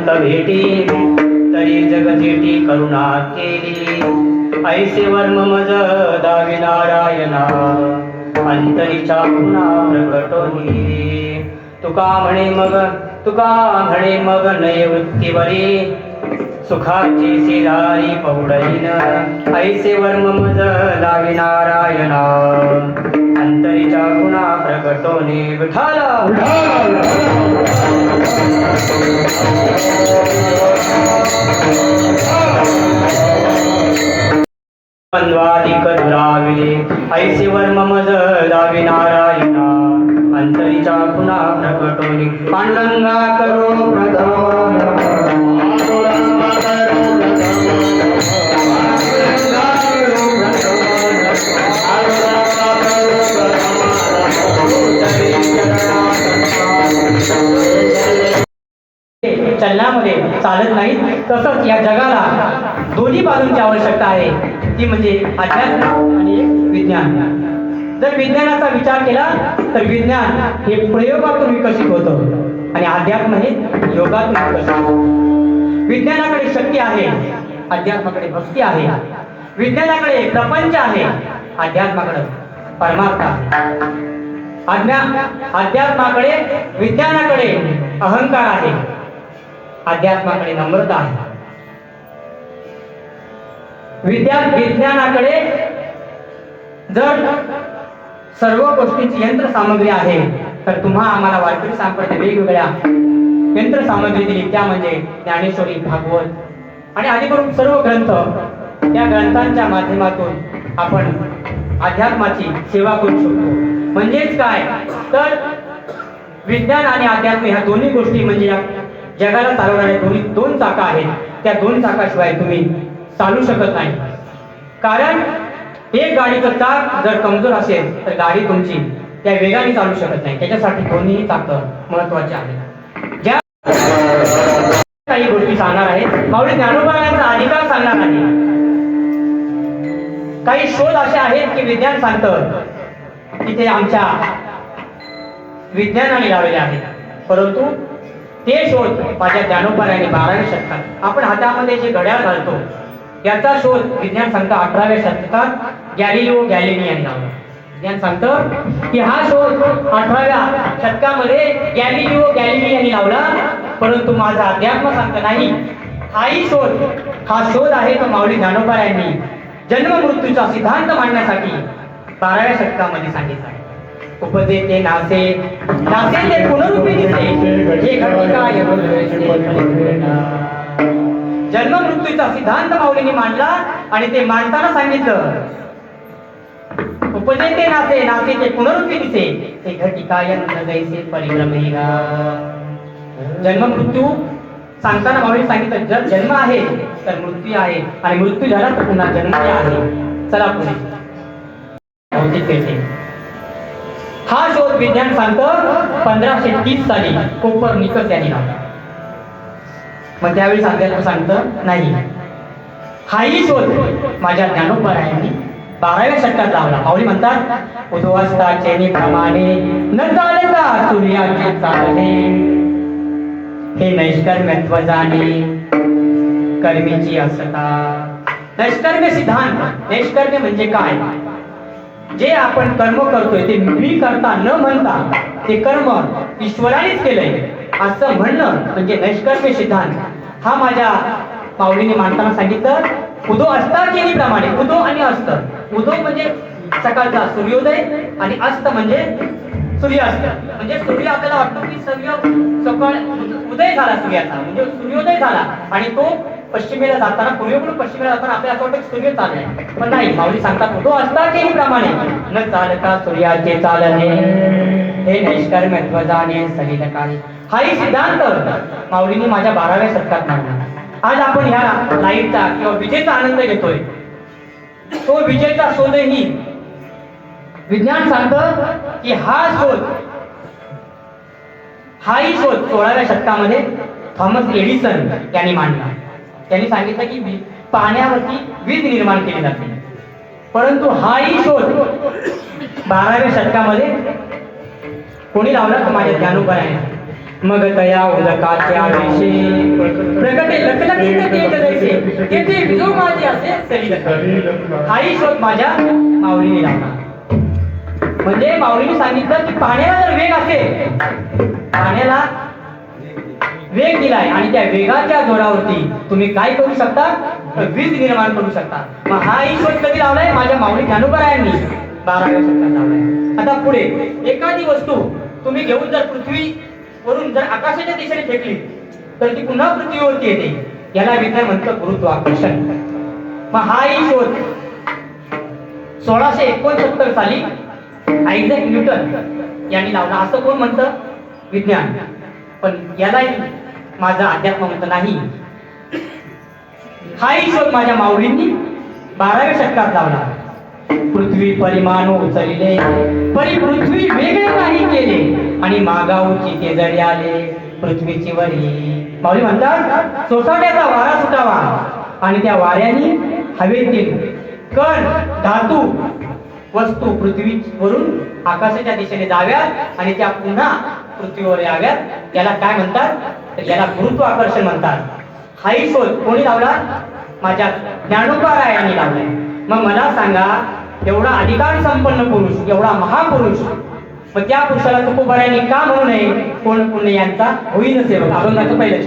संत भेटी तरी जगजेटी करुणा केली ऐसे वर्म मज दावी नारायणा अंतरीच्या पुन्हा प्रगटोनी तुका म्हणे मग नैवृत्तीवरी सुखाची शेजारी पौडईन ऐसे वर्म मज दावी नारायणा अंतरीच्या पुन्हा प्रगटोनी विठाला द्वंद्वादिक दुराविले ऐसे वर्म मज दावी नारायणा अंतरीच्या पुन्हा प्रकटोनी पांडुरंगा करो प्रथम चलनामध्ये चालत नाही तसंच या जगाला दोन्ही बाजूंची आवश्यकता आहे ती म्हणजे अध्यात्म आणि विज्ञान. जर विज्ञानाचा विचार केला तर विज्ञान हे प्रयोगातून विकसित होतं आणि अध्यात्म हे योगातून विकसित होतं. विज्ञानाकडे शक्ती आहे, अध्यात्माकडे भक्ती आहे. विज्ञानाकडे प्रपंच आहे, अध्यात्माकडे परमार्थ आहे. अध्यात्माकडे विज्ञानाकडे अहंकार आहे, अध्यात्माकडे नम्रता आहे. विज्ञानाकडे जर सर्व गोष्टींची यंत्रसामग्री आहे तर तुम्हा आम्हाला वारकरी संप्रदाय वेगवेगळ्या यंत्रसामग्री दिली त्या म्हणजे ज्ञानेश्वरी, भागवत आणि आदी करून सर्व ग्रंथ. त्या ग्रंथांच्या माध्यमातून आपण अध्यात्माची सेवा करू शकतो. म्हणजेच काय तर विज्ञान आणि अध्यात्म ह्या दोन्ही गोष्टी म्हणजे या जगाला चालवणाऱ्या दोन चाका आहेत. त्या दोन चाकाशिवाय तुम्ही चालू शकत नाही. कारण एक गाडीचं चाक जर कमजोर असेल तर गाडी तुमची त्या वेगाने चालू शकत नाही. त्याच्यासाठी दोन्ही चाकं महत्वाचे आहेत. ज्या काही गोष्टी सांगणार आहेत माऊली ज्ञानोबा यांचा अधिकार सांगणार आहे. काही शोध असे आहेत की विज्ञान सांगतं की ते आमच्या विज्ञानाने लावलेले आहेत, परंतु ते शोध माझ्या ज्ञानोबा यांनी 12व्या शतकात आपण हातामध्ये जे घड्याळ घालतो याचा शोध विज्ञान सांगतं 18व्या शतकात गॅलिलिओ गॅलिली यांनी लावला. विज्ञान सांगतं की हा शोध 18व्या शतकामध्ये गॅलिलिओ गॅलिली यांनी लावला, परंतु माझा अध्यात्म सांगतं नाही. हा शोध आहे तो माऊली ज्ञानोबा यांनी जन्म मृत्यूचा सिद्धांत मांडण्यासाठी 12व्या शतकामध्ये सांगितला. उपजे ते नासे ते पुनरुपी दिसे हे घटिका जन्म मृत्यूचा सिद्धांत माऊलींनी मांडला आणि ते मांडताना सांगितलं उपजे ते नासे ते पुनरुपी दिसे हे घटिका जैसे परिभ्रमेगा. जन्म मृत्यू सांगताना माऊलींनी सांगितलं जर जन्म आहे तर मृत्यू आहे आणि मृत्यू झाला तर पुन्हा जन्म आहे. चला पुढे भौतिक पेटे. हा शोध विज्ञान सांगतं 1530 साली कोपर्निकस यांनी लावला. मग त्यावेळी सांगतं नाही. हाही शोध माझ्या ज्ञानोबा यांनी 12व्या शतकात लावला. माऊली म्हणतात उद्वासता चेनी प्रमाणे न चालता सूर्याचे चालणे हे नैष्कर्म्यत्व जाणे कर्मीची असता. नैष्कर्म्य सिद्धांत. नैष्कर्म्य म्हणजे काय? जे आपण कर्म करतोय ते मी करता न म्हणता ते कर्म ईश्वरानेच केलंय असं म्हणणं म्हणजे नैष्कर्म्य सिद्धांत. हा माझ्या माऊलीने मांडताना सांगितलं उदो असता केलीप्रमाणे. उदो आणि अस्त. उदो म्हणजे सकाळचा सूर्योदय आणि अस्त म्हणजे सूर्यास्त. म्हणजे सूर्य आपल्याला वाटतो की सकाळ उदय झाला सूर्याचा म्हणजे सूर्योदय झाला आणि तो पश्चिमेला जाताना पूर्वेकडून पश्चिमेला जाताना आपल्याला असं वाटतं सूर्य चाललाय, पण नाही. माऊली सांगतात तो असता केलीप्रमाणे न चालता सूर्याचे चालणे हे नैष्कर्म्यत्व जाणे सलिल काळी. हाही सिद्धांत माऊलींनी माझ्या 12व्या शतकात मांडला. आज आपण ह्या लाईटचा किंवा विजेचा आनंद घेतोय. तो विजेचा शोधही विज्ञान सांगतं की हाही शोध 16व्या शतकामध्ये थॉमस एडिसन यांनी मांडला. त्यांनी सांगितलं की पाण्यावरती वीज निर्माण केली जाते, परंतु हाही शोध 12व्या शतकामध्ये कोणी लावला तर माझ्या ज्ञानोबा यांनी. मग तया उदकाच्या वेशे प्रगटे लखलखीत तेज जैसे तेथे विजो माझे असे सरील हाही शोध माझ्या माऊलीने लावला. म्हणजे माऊलीने सांगितलं की पाण्याला जर वेग असेल, पाण्याला वेग दिलाय आणि त्या वेगाच्या जोरावरती तुम्ही काय करू शकता, तर वीज निर्माण करू शकता. मग हाही शोध कधी लावलाय, माझ्या माऊली ज्ञानोबरायांनी 12व्या शतकात लावलाय. आता पुढे एखादी वस्तू तुम्ही घेऊन जर पृथ्वीवरून जर आकाशाच्या दिशेने फेकली तर ती पुन्हा पृथ्वीवरती येते. याला विज्ञान म्हणतं गुरुत्वाकर्षण. मग हाही शोध 1669 साली आयझॅक न्यूटन यांनी लावला. असं कोण म्हणतं? विज्ञान. पण यालाही माझा अध्यात्म म्हणत नाही. हाही शोध माझ्या माऊलींनी 12व्या शतकात लावला. पृथ्वी परिमाण उचलिले परी पृथ्वी वेगळे नाही केले आणि मागाऊची ते जरी आले पृथ्वीची वरी. माऊली म्हणतात सोसाट्याचा वारा सुटावा आणि त्या वाऱ्याने हवेतील कण धातू वस्तू पृथ्वीवरून आकाशाच्या दिशेने जाव्यात आणि त्या पुन्हा पृथ्वीवर याव्यात. याला काय म्हणतात? तर याला गुरुत्वाकर्षण म्हणतात. हाही शोध कोणी लावला? माझ्या ज्ञानोबरायांनी लावलाय. मग मला सांगा, एवढा अधिकार संपन्न पुरुष, एवढा महापुरुष, मग त्या पुरुषाला तुकोबरायांनी का म्हणू नये? कोण पुण्य यांचा होईन सेवक. अभंगाचं पहिलं